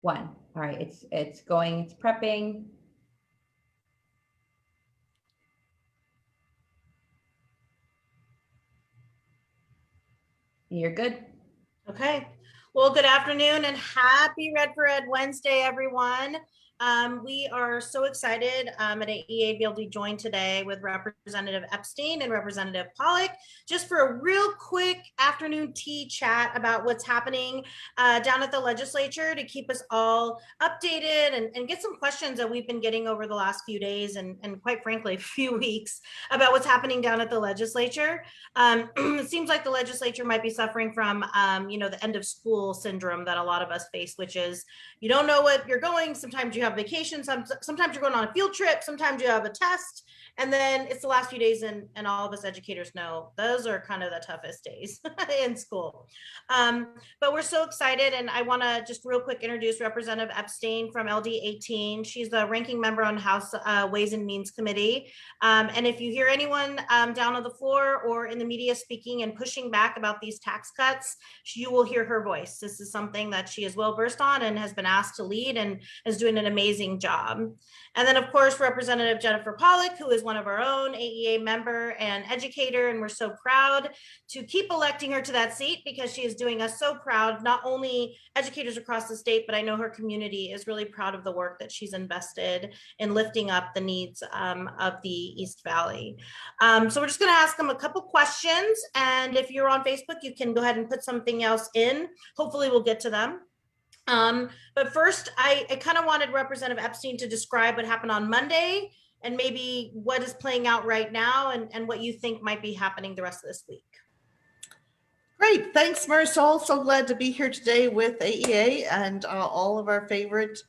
One. All right, it's going, it's prepping. You're good. Okay. Well, good afternoon and happy Red for Ed Wednesday, everyone. We are so excited at AEA to be able to be joined today with Representative Epstein and Representative Pawlik, just for a real quick afternoon tea chat about what's happening down at the legislature to keep us all updated and get some questions that we've been getting over the last few days and quite frankly, a few weeks about what's happening down at the legislature. It seems like the legislature might be suffering from, the end of school syndrome that a lot of us face, which is you don't know what you're going. Sometimes you have vacation. Sometimes you're going on a field trip. Sometimes you have a test. And then it's the last few days, and all of us educators know those are kind of the toughest days in school. But we're so excited, and I want to just real quick introduce Representative Epstein from LD 18. She's the ranking member on House Ways and Means Committee. And if you hear anyone down on the floor or in the media speaking and pushing back about these tax cuts, you will hear her voice. This is something that she is well versed on and has been asked to lead and is doing an amazing job. And then, of course, Representative Jennifer Pawlik, who is one of our own AEA member and educator, and we're so proud to keep electing her to that seat because she is doing us so proud, not only educators across the state, but I know her community is really proud of the work that she's invested in lifting up the needs of the East Valley. So we're just going to ask them a couple questions, and if you're on Facebook, you can go ahead and put something else in. Hopefully we'll get to them. But first, I kind of wanted Representative Epstein to describe what happened on Monday and maybe what is playing out right now and what you think might be happening the rest of this week. Great. Thanks, Marisol. So glad to be here today with AEA and all of our favorite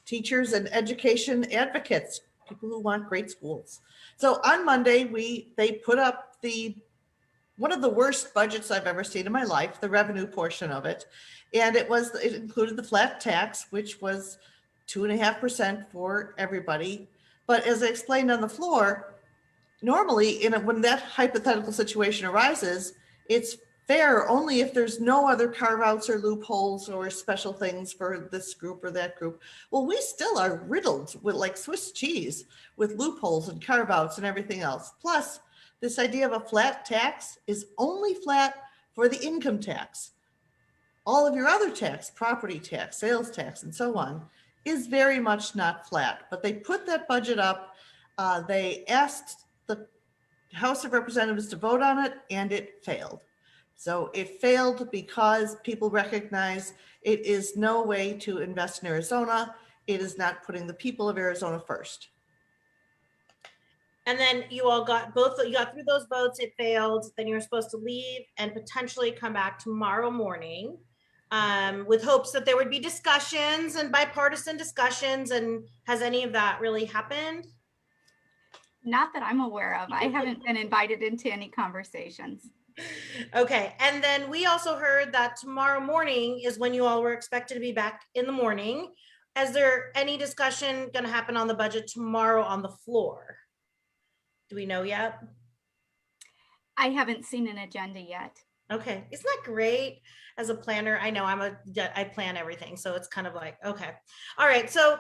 teachers and education advocates, people who want great schools. So on Monday, they put up one of the worst budgets I've ever seen in my life, the revenue portion of it. And it included the flat tax, which was 2.5% for everybody. But as I explained on the floor, normally when that hypothetical situation arises, it's fair only if there's no other carve-outs or loopholes or special things for this group or that group. Well, we still are riddled with like Swiss cheese with loopholes and carve-outs and everything else. Plus, this idea of a flat tax is only flat for the income tax. All of your other tax, property tax, sales tax, and so on, is very much not flat. But they put that budget up. They asked the House of Representatives to vote on it, and it failed. So it failed because people recognize it is no way to invest in Arizona. It is not putting the people of Arizona first. And then you got through those votes, it failed. Then you were supposed to leave and potentially come back tomorrow morning with hopes that there would be discussions and bipartisan discussions. And has any of that really happened? Not that I'm aware of. I haven't been invited into any conversations. Okay. And then we also heard that tomorrow morning is when you all were expected to be back in the morning. Is there any discussion going to happen on the budget tomorrow on the floor? Do we know yet? I haven't seen an agenda yet. Okay. Isn't that great? As a planner, I know I plan everything. So it's kind of like, okay. All right. So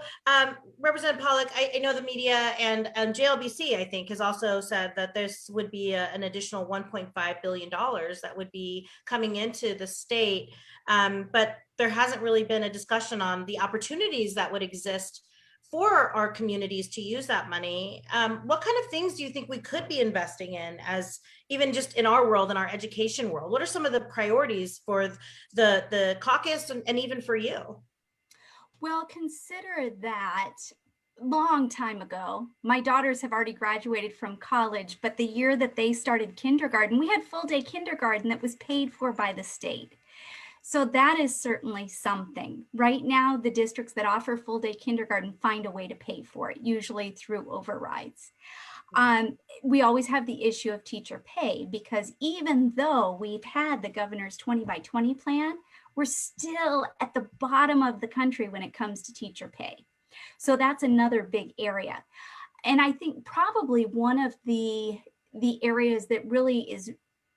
Representative Pawlik, I know the media and JLBC, I think, has also said that this would be an additional $1.5 billion that would be coming into the state. But there hasn't really been a discussion on the opportunities that would exist for our communities to use that money. What kind of things do you think we could be investing in as even just in our world, in our education world? What are some of the priorities for the caucus and even for you? Well, consider that long time ago, my daughters have already graduated from college, but the year that they started kindergarten, we had full day kindergarten that was paid for by the state. So that is certainly something. Right now, the districts that offer full day kindergarten find a way to pay for it, usually through overrides. We always have the issue of teacher pay because even though we've had the governor's 20 by 20 plan, we're still at the bottom of the country when it comes to teacher pay. So that's another big area. And I think probably one of the areas that really is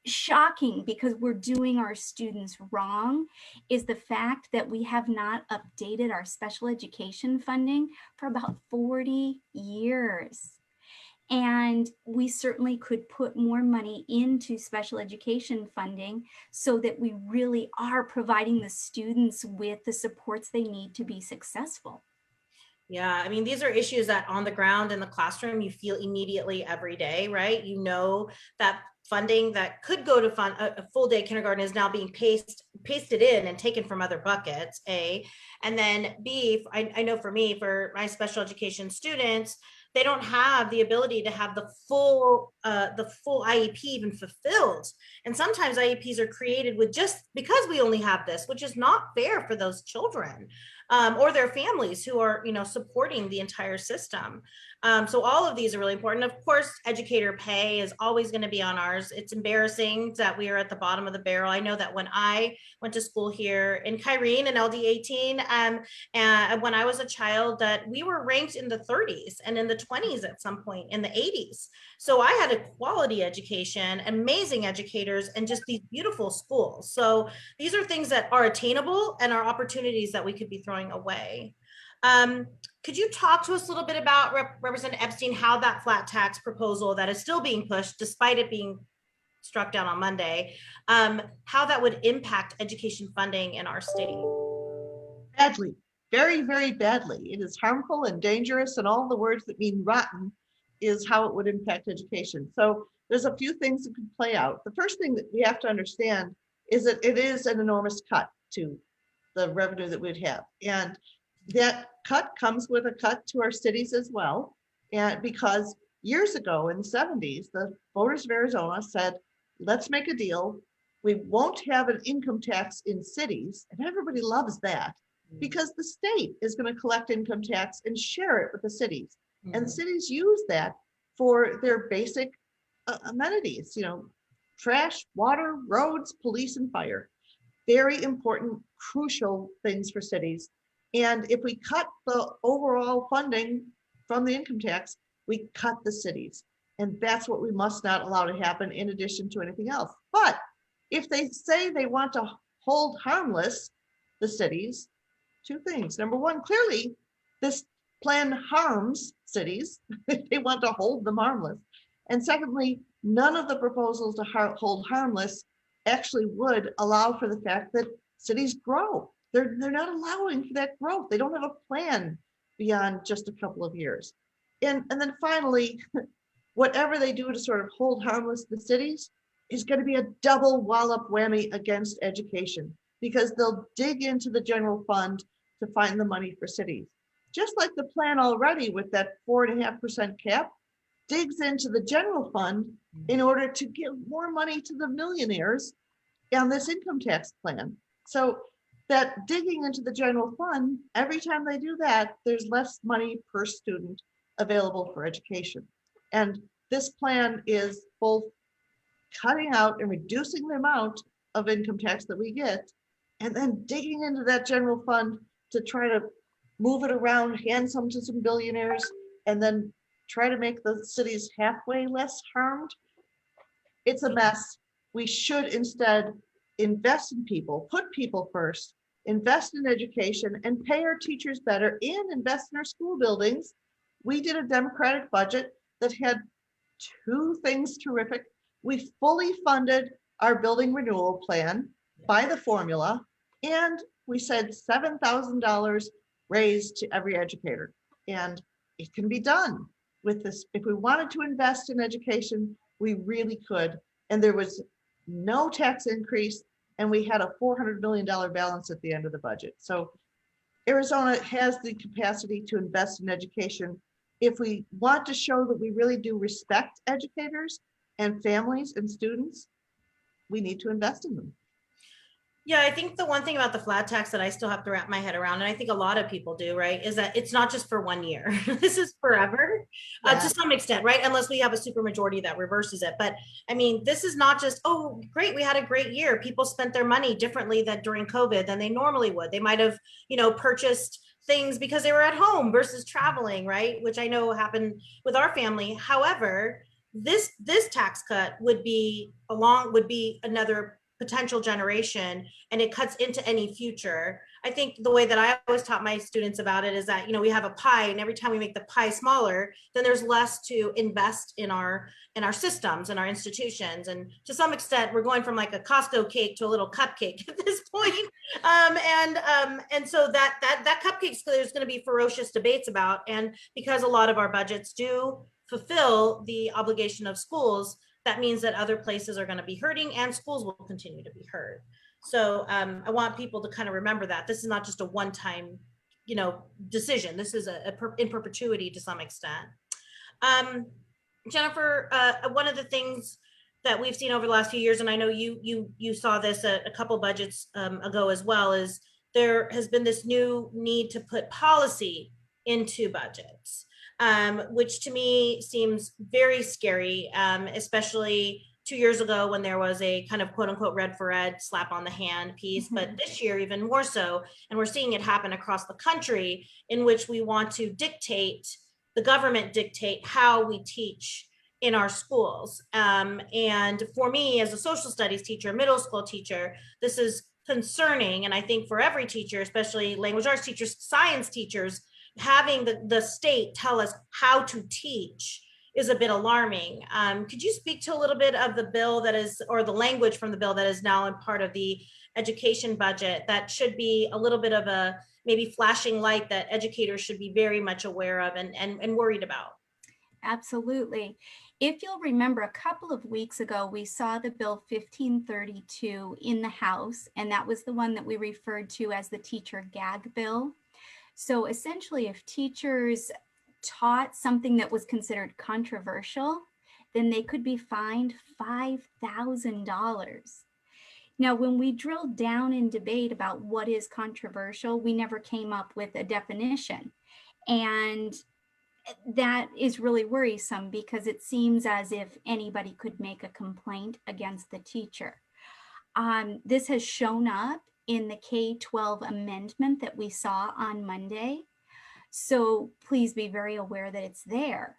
shocking because we're doing our students wrong is the fact that we have not updated our special education funding for about 40 years. And we certainly could put more money into special education funding so that we really are providing the students with the supports they need to be successful. Yeah, I mean, these are issues that on the ground in the classroom, you feel immediately every day, right? You know that funding that could go to fund a full day kindergarten is now being pasted in and taken from other buckets, A. And then B, I know for me, for my special education students, they don't have the ability to have the full IEP even fulfilled. And sometimes IEPs are created with just because we only have this, which is not fair for those children. Or their families who are, supporting the entire system. So all of these are really important. Of course, educator pay is always going to be on ours. It's embarrassing that we are at the bottom of the barrel. I know that when I went to school here in Kyrene in LD 18, and when I was a child, that we were ranked in the 30s and in the 20s at some point in the 80s. So I had a quality education, amazing educators, and just these beautiful schools. So these are things that are attainable and are opportunities that we could be throwing away. Could you talk to us a little bit about Representative Epstein, how that flat tax proposal that is still being pushed, despite it being struck down on Monday, how that would impact education funding in our state? Badly, very, very badly. It is harmful and dangerous, and all the words that mean rotten is how it would impact education. So there's a few things that could play out. The first thing that we have to understand is that it is an enormous cut to the revenue that we'd have. And that cut comes with a cut to our cities as well. And because years ago in the 70s, the voters of Arizona said, let's make a deal. We won't have an income tax in cities. And everybody loves that because the state is going to collect income tax and share it with the cities. And cities use that for their basic amenities, trash, water, roads, police, and fire. Very important, crucial things for cities. And if we cut the overall funding from the income tax, we cut the cities. And that's what we must not allow to happen in addition to anything else. But if they say they want to hold harmless the cities, two things. Number one, clearly this plan harms cities if they want to hold them harmless. And secondly, none of the proposals to hold harmless actually would allow for the fact that cities grow. They're not allowing for that growth. They don't have a plan beyond just a couple of years. And then finally, whatever they do to sort of hold harmless the cities is going to be a double wallop whammy against education, because they'll dig into the general fund to find the money for cities. Just like the plan already with that 4.5% cap digs into the general fund in order to give more money to the millionaires on this income tax plan. So that digging into the general fund, every time they do that, there's less money per student available for education. And this plan is both cutting out and reducing the amount of income tax that we get, and then digging into that general fund to try to move it around, hand some to some billionaires, and then try to make the cities halfway less harmed. It's a mess. We should instead invest in people, put people first, invest in education, and pay our teachers better, and invest in our school buildings. We did a Democratic budget that had two things terrific. We fully funded our building renewal plan by the formula, and we said $7,000 raised to every educator. And it can be done with this. If we wanted to invest in education, we really could. And there was no tax increase, and we had a $400 million balance at the end of the budget. So Arizona has the capacity to invest in education. If we want to show that we really do respect educators and families and students, we need to invest in them. Yeah, I think the one thing about the flat tax that I still have to wrap my head around, and I think a lot of people do, right, is that it's not just for 1 year. This is forever, to some extent, right? Unless we have a supermajority that reverses it. But I mean, this is not just, oh, great, we had a great year. People spent their money differently than during COVID than they normally would. They might have, purchased things because they were at home versus traveling, right? Which I know happened with our family. However, this tax cut would be another potential generation, and it cuts into any future. I think the way that I always taught my students about it is that, we have a pie, and every time we make the pie smaller, then there's less to invest in our systems and our institutions. And to some extent, we're going from like a Costco cake to a little cupcake at this point. And so that cupcake, there's going to be ferocious debates about, and because a lot of our budgets do fulfill the obligation of schools, that means that other places are going to be hurting, and schools will continue to be hurt. So I want people to kind of remember that this is not just a one-time, decision. This is in perpetuity to some extent. Jennifer, one of the things that we've seen over the last few years, and I know you saw this a couple budgets ago as well, is there has been this new need to put policy into budgets, which to me seems very scary, especially 2 years ago when there was a kind of quote unquote red for ed slap on the hand piece, but this year even more so. And we're seeing it happen across the country, in which we want to the government dictate how we teach in our schools. And for me, as a social studies teacher, middle school teacher, this is concerning. And I think for every teacher, especially language arts teachers, science teachers, having the state tell us how to teach is a bit alarming. Could you speak to a little bit of the bill that is, or the language from the bill that is now in part of the education budget that should be a little bit of a maybe flashing light that educators should be very much aware of and worried about? Absolutely. If you'll remember, a couple of weeks ago, we saw the bill 1532 in the House, and that was the one that we referred to as the teacher gag bill. So essentially, if teachers taught something that was considered controversial, then they could be fined $5,000. Now, when we drilled down in debate about what is controversial, we never came up with a definition. And that is really worrisome, because it seems as if anybody could make a complaint against the teacher. This has shown up in the K-12 amendment that we saw on Monday. So please be very aware that it's there.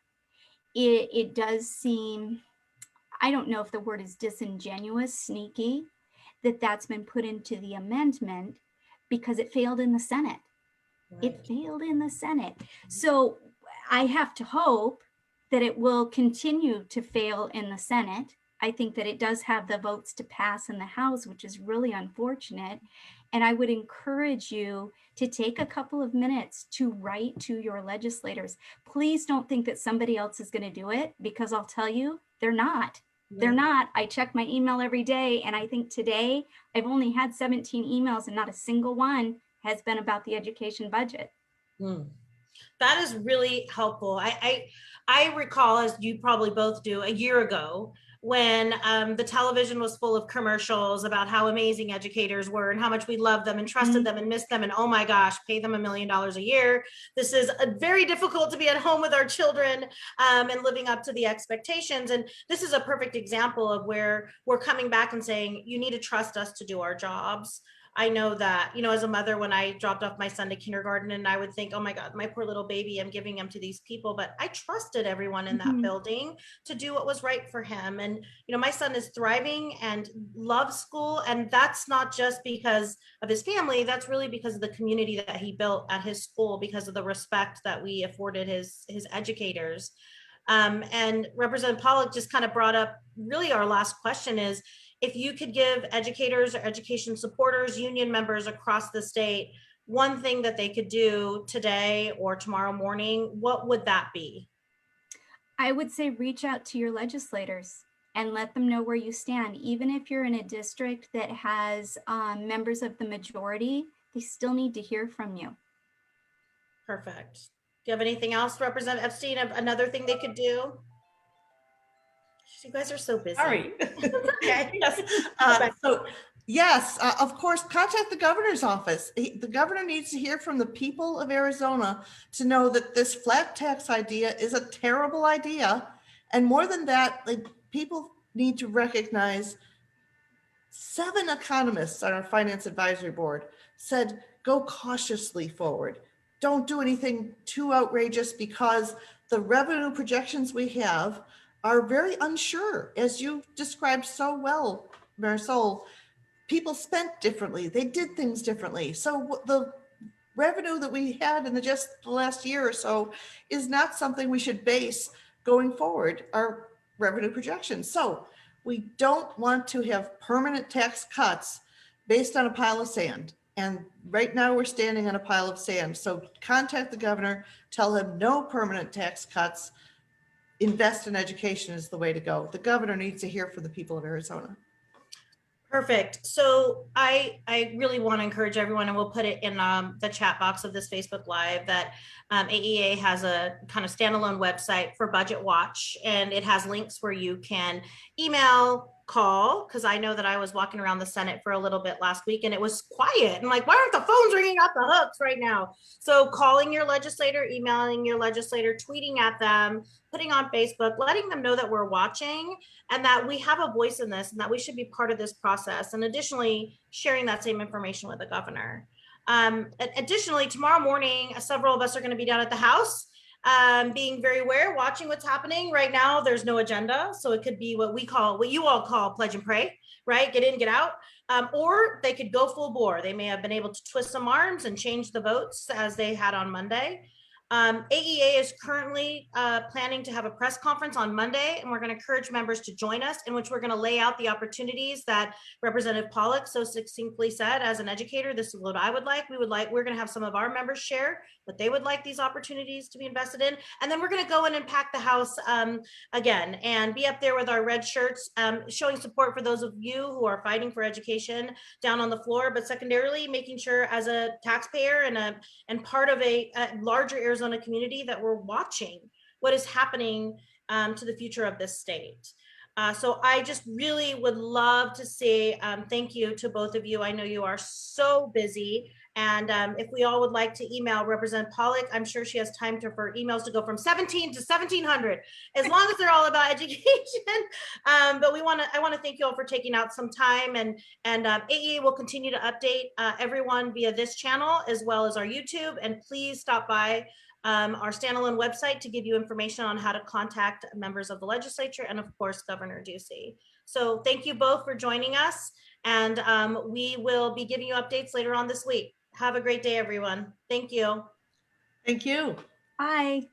It does seem, I don't know if the word is disingenuous, sneaky, that's been put into the amendment because it failed in the Senate. Right. It failed in the Senate. So I have to hope that it will continue to fail in the Senate. I think that it does have the votes to pass in the House, which is really unfortunate. And I would encourage you to take a couple of minutes to write to your legislators. Please don't think that somebody else is going to do it, because I'll tell you, they're not. They're not. I check my email every day, and I think today I've only had 17 emails, and not a single one has been about the education budget. That is really helpful. I recall, as you probably both do, a year ago when the television was full of commercials about how amazing educators were and how much we loved them and trusted them and missed them. And oh my gosh, pay them $1 million a year. This is very difficult to be at home with our children and living up to the expectations. And this is a perfect example of where we're coming back and saying, you need to trust us to do our jobs. I know that, as a mother, when I dropped off my son to kindergarten, and I would think, oh my God, my poor little baby, I'm giving him to these people, but I trusted everyone in that building to do what was right for him. And, my son is thriving and loves school. And that's not just because of his family, that's really because of the community that he built at his school, because of the respect that we afforded his educators. And Representative Pawlik just kind of brought up really our last question is, if you could give educators or education supporters, union members across the state, one thing that they could do today or tomorrow morning, what would that be? I would say reach out to your legislators and let them know where you stand. Even if you're in a district that has members of the majority, they still need to hear from you. Perfect. Do you have anything else, Representative Epstein, another thing they could do? You guys are so busy. Sorry. Okay. Yes. Of course, contact the governor's office. The governor needs to hear from the people of Arizona to know that this flat tax idea is a terrible idea. And more than that, people need to recognize 7 economists on our finance advisory board said, go cautiously forward. Don't do anything too outrageous, because the revenue projections we have are very unsure, as you described so well, Marisol. People spent differently. They did things differently. So the revenue that we had in just the last year or so is not something we should base going forward, our revenue projections. So we don't want to have permanent tax cuts based on a pile of sand. And right now we're standing on a pile of sand. So contact the governor, tell him no permanent tax cuts, invest in education is the way to go. The governor needs to hear from the people of Arizona. Perfect. So I really want to encourage everyone, and we'll put it in the chat box of this Facebook Live, that AEA has a kind of standalone website for Budget Watch, and it has links where you can email, call, because I know that I was walking around the Senate for a little bit last week and it was quiet. And like, why aren't the phones ringing off the hooks right now? So calling your legislator, emailing your legislator, tweeting at them, putting on Facebook, letting them know that we're watching and that we have a voice in this and that we should be part of this process. And additionally, sharing that same information with the governor. Additionally, tomorrow morning, several of us are going to be down at the House, being very aware, watching what's happening. Right now, there's no agenda. So it could be what you all call pledge and pray, right? Get in, get out. Or they could go full bore. They may have been able to twist some arms and change the votes as they had on Monday. AEA is currently planning to have a press conference on Monday, and we're going to encourage members to join us, in which we're going to lay out the opportunities that Representative Pawlik so succinctly said. As an educator, this is what I would like. We're going to have some of our members share what they would like these opportunities to be invested in. And then we're going to go in and pack the House again and be up there with our red shirts, showing support for those of you who are fighting for education down on the floor, but secondarily making sure as a taxpayer and part of a larger Arizona community that we're watching what is happening to the future of this state. So I just really would love to say thank you to both of you. I know you are so busy. And if we all would like to email Representative Pawlik, I'm sure she has time for emails to go from 17 to 1700, as long as they're all about education. But I want to thank you all for taking out some time, and AE will continue to update everyone via this channel as well as our YouTube. And please stop by our standalone website to give you information on how to contact members of the legislature and of course Governor Ducey. So thank you both for joining us, and we will be giving you updates later on this week. Have a great day, everyone. Thank you. Thank you. Bye.